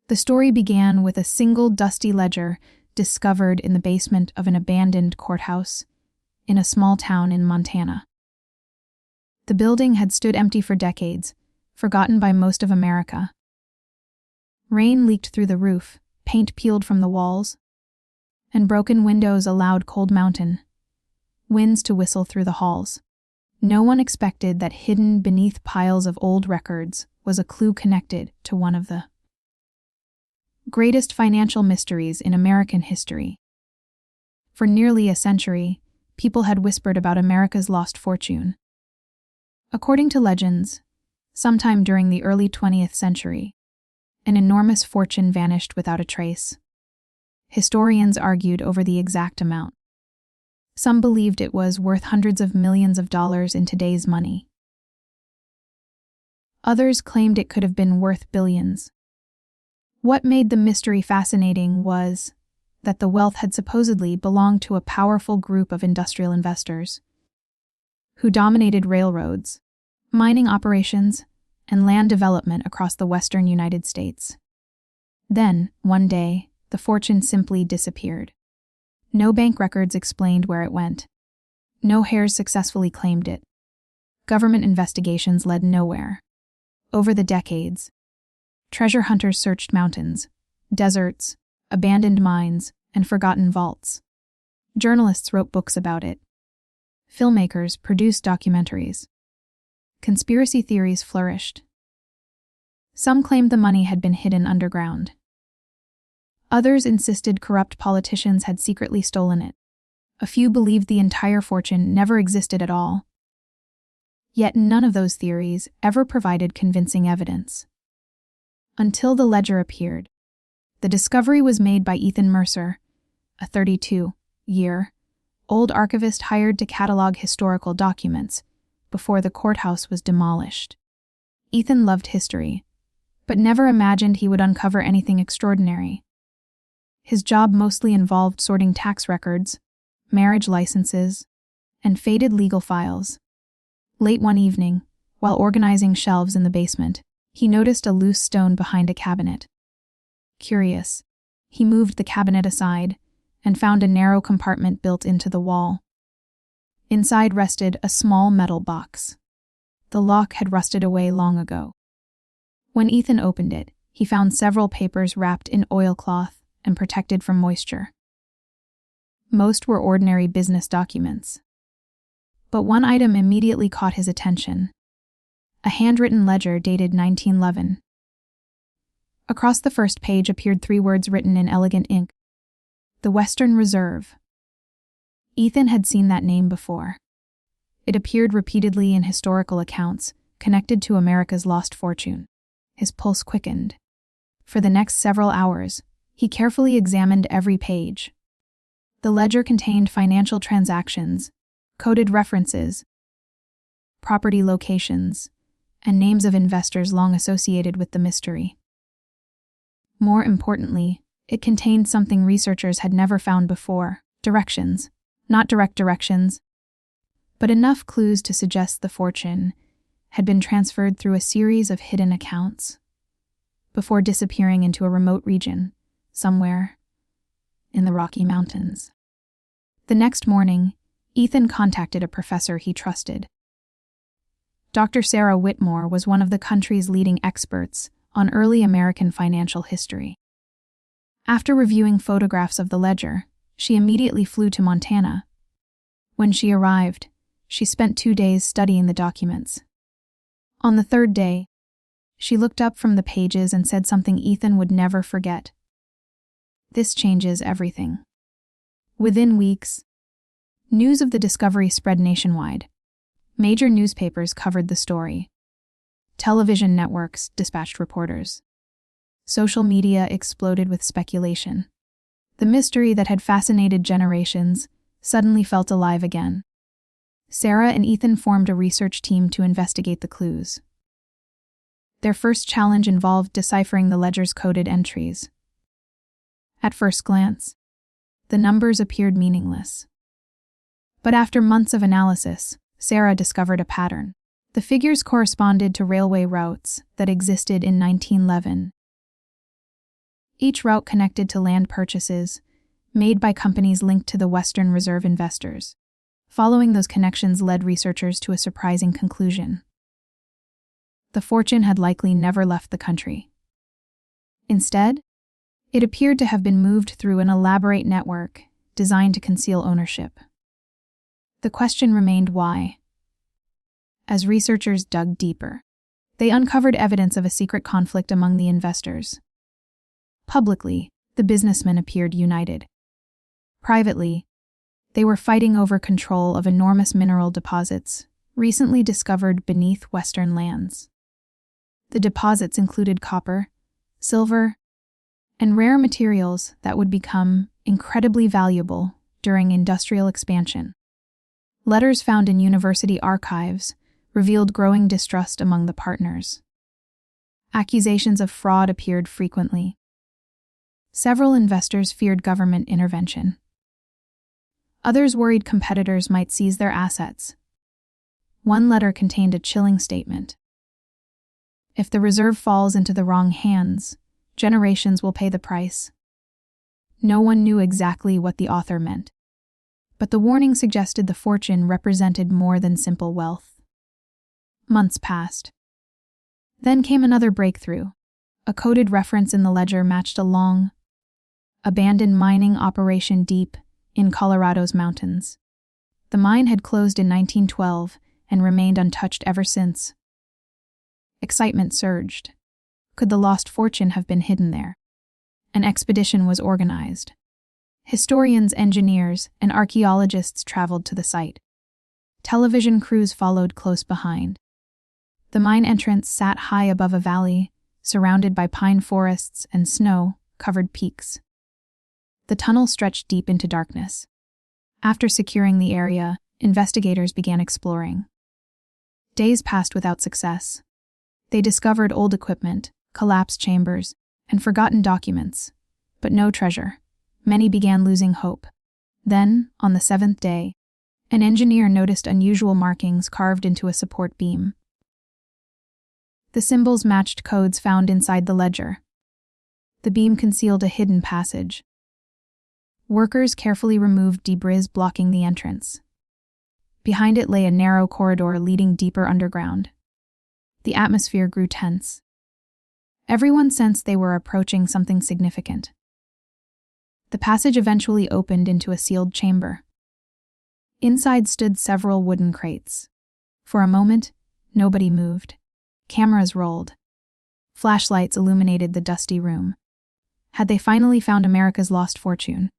The story began with a single dusty ledger discovered in the basement of an abandoned courthouse in a small town in Montana. The building had stood empty for decades, forgotten by most of America. Rain leaked through the roof, paint peeled from the walls, and broken windows allowed cold mountain winds to whistle through the halls. No one expected that hidden beneath piles of old records was a clue connected to one of the greatest financial mysteries in American history. For nearly a century, people had whispered about America's lost fortune. According to legends, sometime during the early 20th century, an enormous fortune vanished without a trace. Historians argued over the exact amount. Some believed it was worth hundreds of millions of dollars in today's money. Others claimed it could have been worth billions. What made the mystery fascinating was that the wealth had supposedly belonged to a powerful group of industrial investors who dominated railroads, mining operations, and land development across the western United States. Then, one day, the fortune simply disappeared. No bank records explained where it went. No heirs successfully claimed it. Government investigations led nowhere. Over the decades, treasure hunters searched mountains, deserts, abandoned mines, and forgotten vaults. Journalists wrote books about it. Filmmakers produced documentaries. Conspiracy theories flourished. Some claimed the money had been hidden underground. Others insisted corrupt politicians had secretly stolen it. A few believed the entire fortune never existed at all. Yet none of those theories ever provided convincing evidence. Until the ledger appeared. The discovery was made by Ethan Mercer, a 32-year-old archivist hired to catalog historical documents before the courthouse was demolished. Ethan loved history, but never imagined he would uncover anything extraordinary. His job mostly involved sorting tax records, marriage licenses, and faded legal files. Late one evening, while organizing shelves in the basement, he noticed a loose stone behind a cabinet. Curious, he moved the cabinet aside and found a narrow compartment built into the wall. Inside rested a small metal box. The lock had rusted away long ago. When Ethan opened it, he found several papers wrapped in oilcloth and protected from moisture. Most were ordinary business documents. But one item immediately caught his attention: a handwritten ledger dated 1911. Across the first page appeared 3 words written in elegant ink: The Western Reserve. Ethan had seen that name before. It appeared repeatedly in historical accounts connected to America's lost fortune. His pulse quickened. For the next several hours, he carefully examined every page. The ledger contained financial transactions, coded references, property locations, and names of investors long associated with the mystery. More importantly, it contained something researchers had never found before: directions. Not direct directions, but enough clues to suggest the fortune had been transferred through a series of hidden accounts before disappearing into a remote region, somewhere in the Rocky Mountains. The next morning, Ethan contacted a professor he trusted. Dr. Sarah Whitmore was one of the country's leading experts on early American financial history. After reviewing photographs of the ledger, she immediately flew to Montana. When she arrived, she spent 2 days studying the documents. On the 3rd day, she looked up from the pages and said something Ethan would never forget. This changes everything. Within weeks, news of the discovery spread nationwide. Major newspapers covered the story. Television networks dispatched reporters. Social media exploded with speculation. The mystery that had fascinated generations suddenly felt alive again. Sarah and Ethan formed a research team to investigate the clues. Their first challenge involved deciphering the ledger's coded entries. At first glance, the numbers appeared meaningless. But after months of analysis, Sarah discovered a pattern. The figures corresponded to railway routes that existed in 1911. each route connected to land purchases made by companies linked to the Western Reserve investors. Following those connections led researchers to a surprising conclusion. The fortune had likely never left the country. Instead, it appeared to have been moved through an elaborate network designed to conceal ownership. The question remained why. As researchers dug deeper, they uncovered evidence of a secret conflict among the investors. Publicly, the businessmen appeared united. Privately, they were fighting over control of enormous mineral deposits recently discovered beneath Western lands. The deposits included copper, silver, and rare materials that would become incredibly valuable during industrial expansion. Letters found in university archives revealed growing distrust among the partners. Accusations of fraud appeared frequently. Several investors feared government intervention. Others worried competitors might seize their assets. One letter contained a chilling statement. If the reserve falls into the wrong hands, generations will pay the price. No one knew exactly what the author meant, but the warning suggested the fortune represented more than simple wealth. Months passed. Then came another breakthrough. A coded reference in the ledger matched a long, abandoned mining operation deep in Colorado's mountains. The mine had closed in 1912 and remained untouched ever since. Excitement surged. Could the lost fortune have been hidden there? An expedition was organized. Historians, engineers, and archaeologists traveled to the site. Television crews followed close behind. The mine entrance sat high above a valley, surrounded by pine forests and snow-covered peaks. The tunnel stretched deep into darkness. After securing the area, investigators began exploring. Days passed without success. They discovered old equipment, collapsed chambers, and forgotten documents, but no treasure. Many began losing hope. Then, on the 7th day, an engineer noticed unusual markings carved into a support beam. The symbols matched codes found inside the ledger. The beam concealed a hidden passage. Workers carefully removed debris blocking the entrance. Behind it lay a narrow corridor leading deeper underground. The atmosphere grew tense. Everyone sensed they were approaching something significant. The passage eventually opened into a sealed chamber. Inside stood several wooden crates. For a moment, nobody moved. Cameras rolled. Flashlights illuminated the dusty room. Had they finally found America's lost fortune?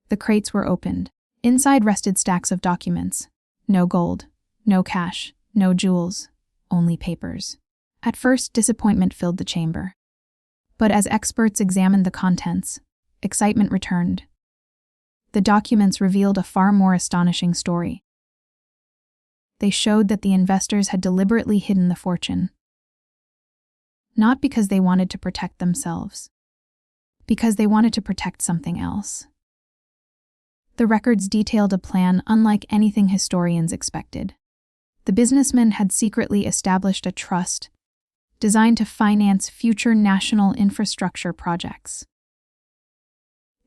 The crates were opened. Inside rested stacks of documents. No gold, no cash, no jewels, only papers. At first, disappointment filled the chamber. But as experts examined the contents, excitement returned. The documents revealed a far more astonishing story. They showed that the investors had deliberately hidden the fortune. Not because they wanted to protect themselves, because they wanted to protect something else. The records detailed a plan unlike anything historians expected. The businessmen had secretly established a trust designed to finance future national infrastructure projects.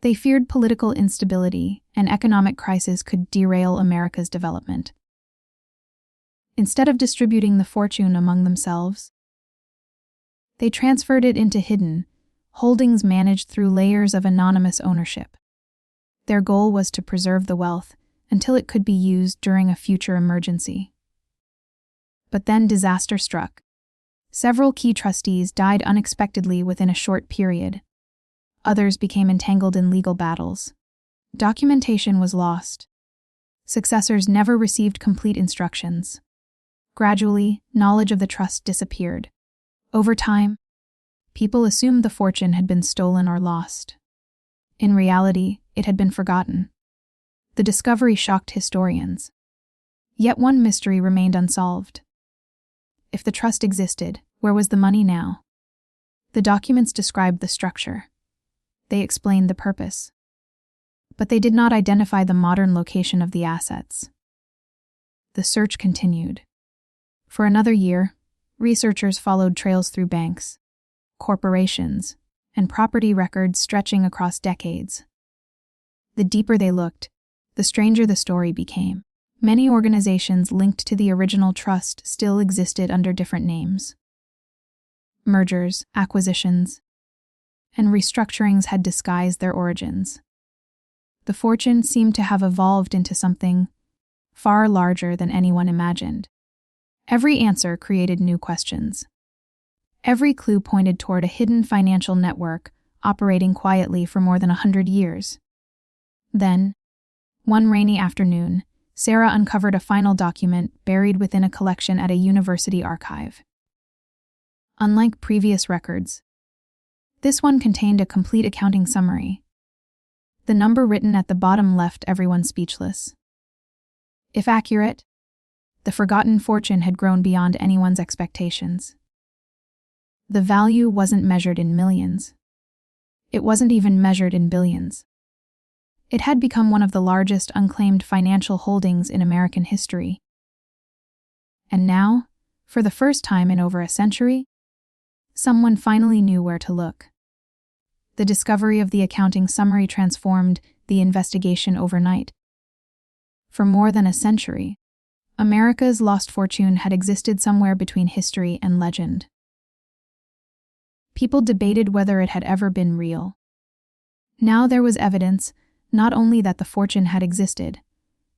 They feared political instability and economic crisis could derail America's development. Instead of distributing the fortune among themselves, they transferred it into hidden holdings managed through layers of anonymous ownership. Their goal was to preserve the wealth until it could be used during a future emergency. But then disaster struck. Several key trustees died unexpectedly within a short period. Others became entangled in legal battles. Documentation was lost. Successors never received complete instructions. Gradually, knowledge of the trust disappeared. Over time, people assumed the fortune had been stolen or lost. In reality, it had been forgotten. The discovery shocked historians. Yet one mystery remained unsolved. If the trust existed, where was the money now? The documents described the structure. They explained the purpose. But they did not identify the modern location of the assets. The search continued. For another year, researchers followed trails through banks, corporations, and property records stretching across decades. The deeper they looked, the stranger the story became. Many organizations linked to the original trust still existed under different names. Mergers, acquisitions, and restructurings had disguised their origins. The fortune seemed to have evolved into something far larger than anyone imagined. Every answer created new questions. Every clue pointed toward a hidden financial network operating quietly for more than 100 years. Then, one rainy afternoon, Sarah uncovered a final document buried within a collection at a university archive. Unlike previous records, this one contained a complete accounting summary. The number written at the bottom left everyone speechless. If accurate, the forgotten fortune had grown beyond anyone's expectations. The value wasn't measured in millions. It wasn't even measured in billions. It had become one of the largest unclaimed financial holdings in American history. And now, for the first time in over a century, someone finally knew where to look. The discovery of the accounting summary transformed the investigation overnight. For more than a century, America's lost fortune had existed somewhere between history and legend. People debated whether it had ever been real. Now there was evidence not only that the fortune had existed,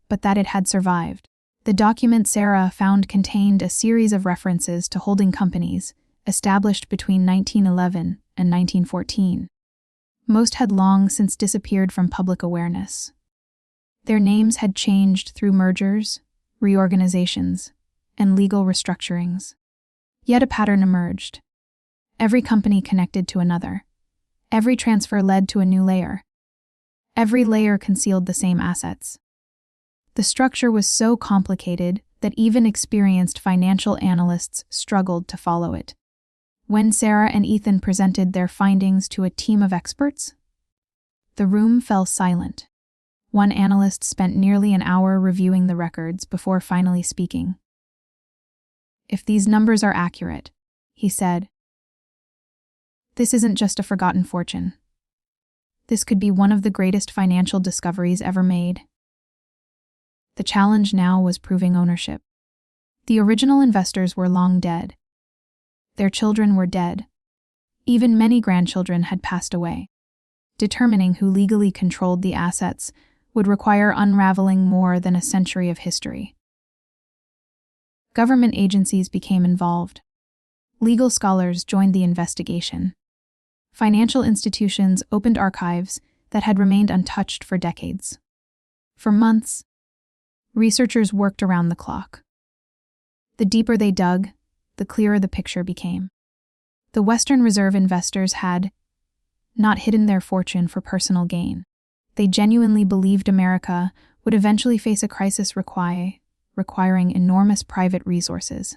but that it had survived. The document Sarah found contained a series of references to holding companies established between 1911 and 1914. Most had long since disappeared from public awareness. Their names had changed through mergers, reorganizations, and legal restructurings. Yet a pattern emerged. Every company connected to another. Every transfer led to a new layer. Every layer concealed the same assets. The structure was so complicated that even experienced financial analysts struggled to follow it. When Sarah and Ethan presented their findings to a team of experts, the room fell silent. One analyst spent nearly an hour reviewing the records before finally speaking. "If these numbers are accurate," he said, "this isn't just a forgotten fortune. This could be one of the greatest financial discoveries ever made." The challenge now was proving ownership. The original investors were long dead. Their children were dead. Even many grandchildren had passed away. Determining who legally controlled the assets would require unraveling more than a century of history. Government agencies became involved. Legal scholars joined the investigation. Financial institutions opened archives that had remained untouched for decades. For months, researchers worked around the clock. The deeper they dug, the clearer the picture became. The Western Reserve investors had not hidden their fortune for personal gain. They genuinely believed America would eventually face a crisis requiring enormous private resources.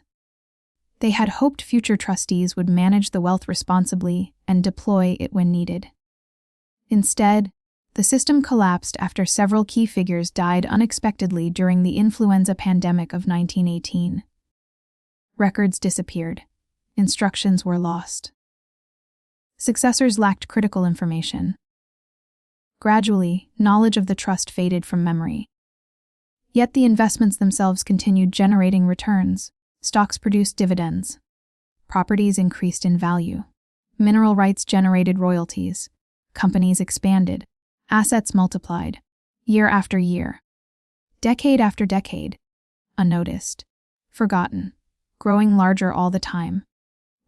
They had hoped future trustees would manage the wealth responsibly and deploy it when needed. Instead, the system collapsed after several key figures died unexpectedly during the influenza pandemic of 1918. Records disappeared. Instructions were lost. Successors lacked critical information. Gradually, knowledge of the trust faded from memory. Yet the investments themselves continued generating returns. Stocks produced dividends. Properties increased in value. Mineral rights generated royalties. Companies expanded. Assets multiplied. Year after year. Decade after decade. Unnoticed. Forgotten. Growing larger all the time.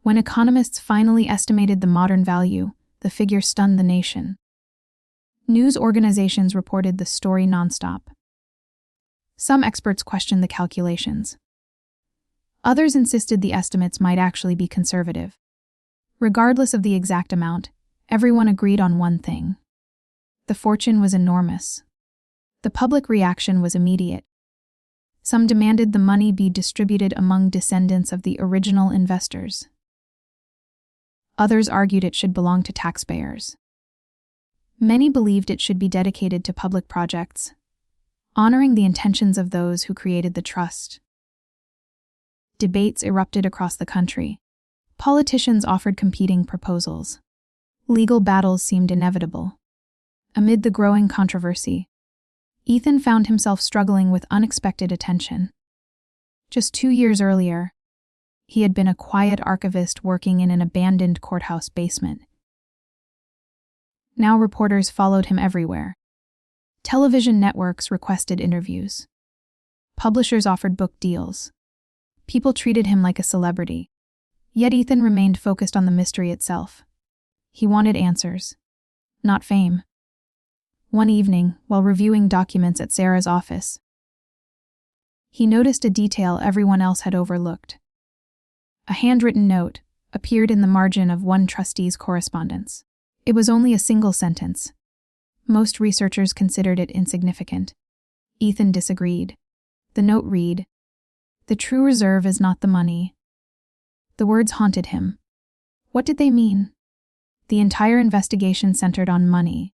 When economists finally estimated the modern value, the figure stunned the nation. News organizations reported the story nonstop. Some experts questioned the calculations. Others insisted the estimates might actually be conservative. Regardless of the exact amount, everyone agreed on one thing. The fortune was enormous. The public reaction was immediate. Some demanded the money be distributed among descendants of the original investors. Others argued it should belong to taxpayers. Many believed it should be dedicated to public projects, honoring the intentions of those who created the trust. Debates erupted across the country. Politicians offered competing proposals. Legal battles seemed inevitable. Amid the growing controversy, Ethan found himself struggling with unexpected attention. Just 2 years earlier, he had been a quiet archivist working in an abandoned courthouse basement. Now reporters followed him everywhere. Television networks requested interviews. Publishers offered book deals. People treated him like a celebrity. Yet Ethan remained focused on the mystery itself. He wanted answers, not fame. One evening, while reviewing documents at Sarah's office, he noticed a detail everyone else had overlooked. A handwritten note appeared in the margin of one trustee's correspondence. It was only a single sentence. Most researchers considered it insignificant. Ethan disagreed. The note read, "The true reserve is not the money." The words haunted him. What did they mean? The entire investigation centered on money.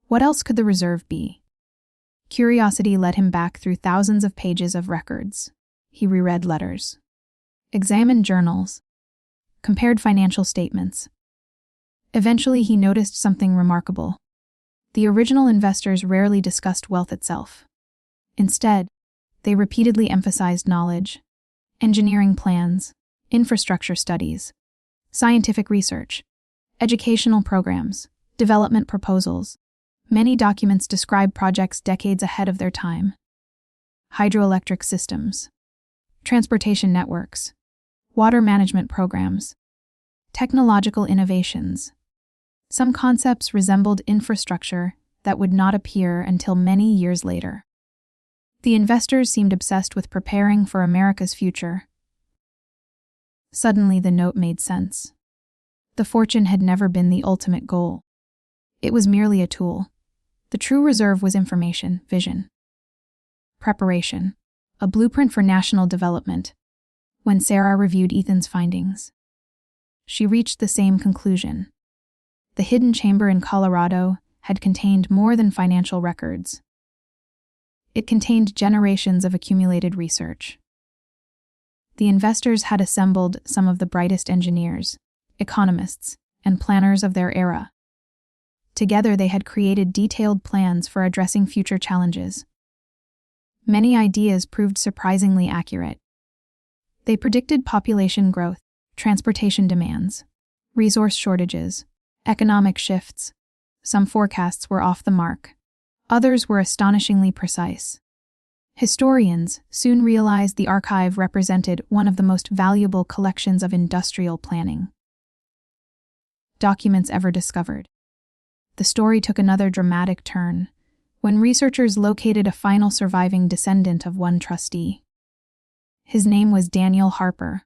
What else could the reserve be? Curiosity led him back through thousands of pages of records. He reread letters, examined journals, compared financial statements. Eventually, he noticed something remarkable. The original investors rarely discussed wealth itself. Instead, they repeatedly emphasized knowledge, engineering plans, infrastructure studies, scientific research, educational programs, development proposals. Many documents describe projects decades ahead of their time. Hydroelectric systems, transportation networks, water management programs, technological innovations. Some concepts resembled infrastructure that would not appear until many years later. The investors seemed obsessed with preparing for America's future. Suddenly, the note made sense. The fortune had never been the ultimate goal. It was merely a tool. The true reserve was information, vision, preparation, a blueprint for national development. When Sarah reviewed Ethan's findings, she reached the same conclusion. The hidden chamber in Colorado had contained more than financial records. It contained generations of accumulated research. The investors had assembled some of the brightest engineers, economists, and planners of their era. Together, they had created detailed plans for addressing future challenges. Many ideas proved surprisingly accurate. They predicted population growth, transportation demands, resource shortages, economic shifts. Some forecasts were off the mark. Others were astonishingly precise. Historians soon realized the archive represented one of the most valuable collections of industrial planning documents ever discovered. The story took another dramatic turn when researchers located a final surviving descendant of one trustee. His name was Daniel Harper.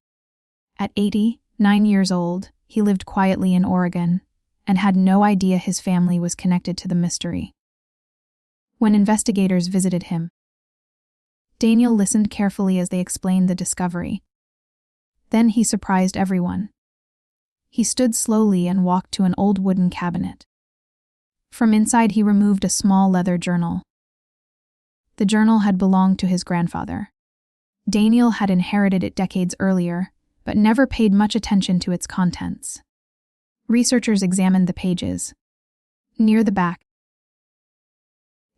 At 89 years old, he lived quietly in Oregon and had no idea his family was connected to the mystery. When investigators visited him, Daniel listened carefully as they explained the discovery. Then he surprised everyone. He stood slowly and walked to an old wooden cabinet. From inside, he removed a small leather journal. The journal had belonged to his grandfather. Daniel had inherited it decades earlier, but never paid much attention to its contents. Researchers examined the pages. Near the back,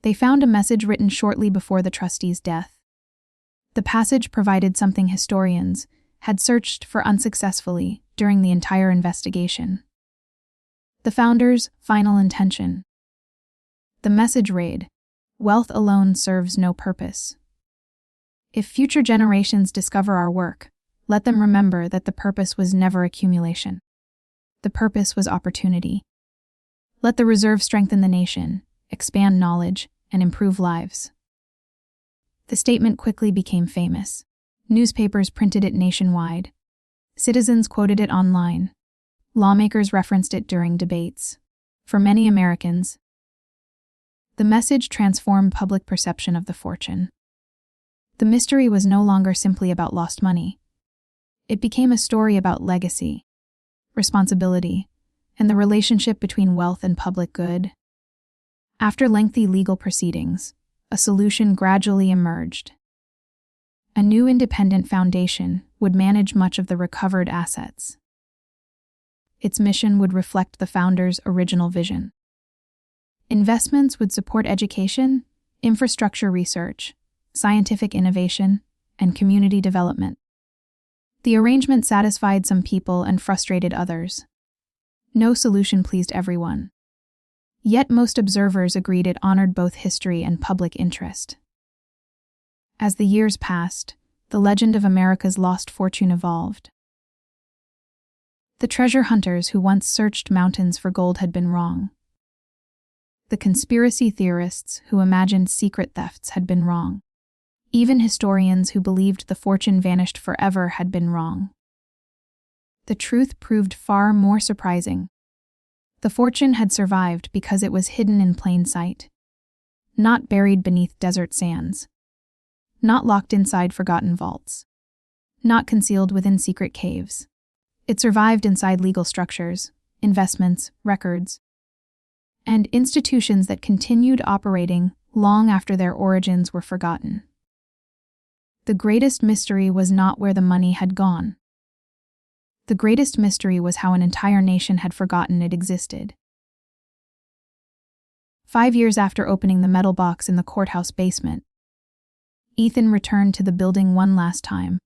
they found a message written shortly before the trustee's death. The passage provided something historians had searched for unsuccessfully during the entire investigation. The founder's final intention. The message read, "Wealth alone serves no purpose. If future generations discover our work, let them remember that the purpose was never accumulation. The purpose was opportunity. Let the reserve strengthen the nation, expand knowledge, and improve lives." The statement quickly became famous. Newspapers printed it nationwide. Citizens quoted it online. Lawmakers referenced it during debates. For many Americans, the message transformed public perception of the fortune. The mystery was no longer simply about lost money. It became a story about legacy, responsibility, and the relationship between wealth and public good. After lengthy legal proceedings, a solution gradually emerged. A new independent foundation would manage much of the recovered assets. Its mission would reflect the founders' original vision. Investments would support education, infrastructure research, scientific innovation, and community development. The arrangement satisfied some people and frustrated others. No solution pleased everyone. Yet most observers agreed it honored both history and public interest. As the years passed, the legend of America's lost fortune evolved. The treasure hunters who once searched mountains for gold had been wrong. The conspiracy theorists who imagined secret thefts had been wrong. Even historians who believed the fortune vanished forever had been wrong. The truth proved far more surprising. The fortune had survived because it was hidden in plain sight. Not buried beneath desert sands. Not locked inside forgotten vaults. Not concealed within secret caves. It survived inside legal structures, investments, records, and institutions that continued operating long after their origins were forgotten. The greatest mystery was not where the money had gone. The greatest mystery was how an entire nation had forgotten it existed. 5 years after opening the metal box in the courthouse basement, Ethan returned to the building one last time.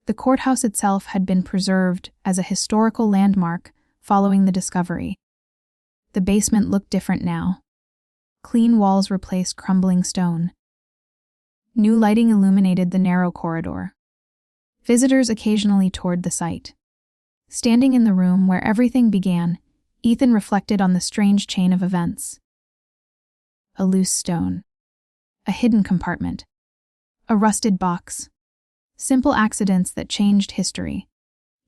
The courthouse itself had been preserved as a historical landmark following the discovery. The basement looked different now. Clean walls replaced crumbling stone. New lighting illuminated the narrow corridor. Visitors occasionally toured the site. Standing in the room where everything began, Ethan reflected on the strange chain of events. A loose stone. A hidden compartment. A rusted box. Simple accidents that changed history.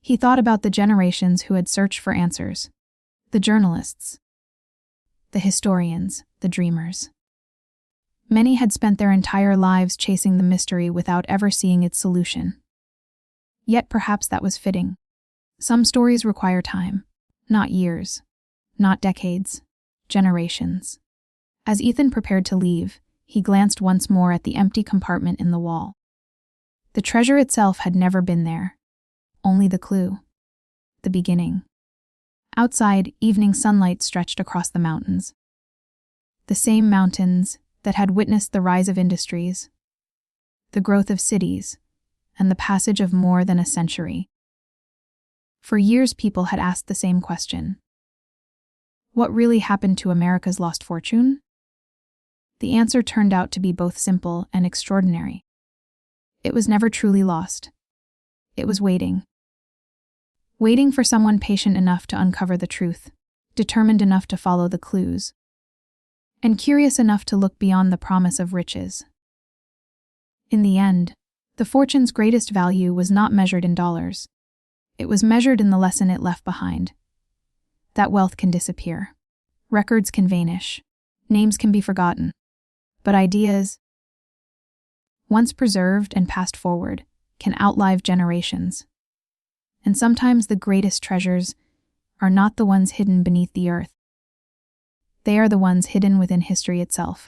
He thought about the generations who had searched for answers. The journalists. The historians, the dreamers. Many had spent their entire lives chasing the mystery without ever seeing its solution. Yet perhaps that was fitting. Some stories require time, not years, not decades, generations. As Ethan prepared to leave, he glanced once more at the empty compartment in the wall. The treasure itself had never been there. Only the clue. The beginning. Outside, evening sunlight stretched across the mountains. The same mountains that had witnessed the rise of industries, the growth of cities, and the passage of more than a century. For years, people had asked the same question. What really happened to America's lost fortune? The answer turned out to be both simple and extraordinary. It was never truly lost. It was waiting. Waiting for someone patient enough to uncover the truth, determined enough to follow the clues, and curious enough to look beyond the promise of riches. In the end, the fortune's greatest value was not measured in dollars. It was measured in the lesson it left behind. That wealth can disappear. Records can vanish. Names can be forgotten. But ideas, once preserved and passed forward, can outlive generations. And sometimes the greatest treasures are not the ones hidden beneath the earth. They are the ones hidden within history itself.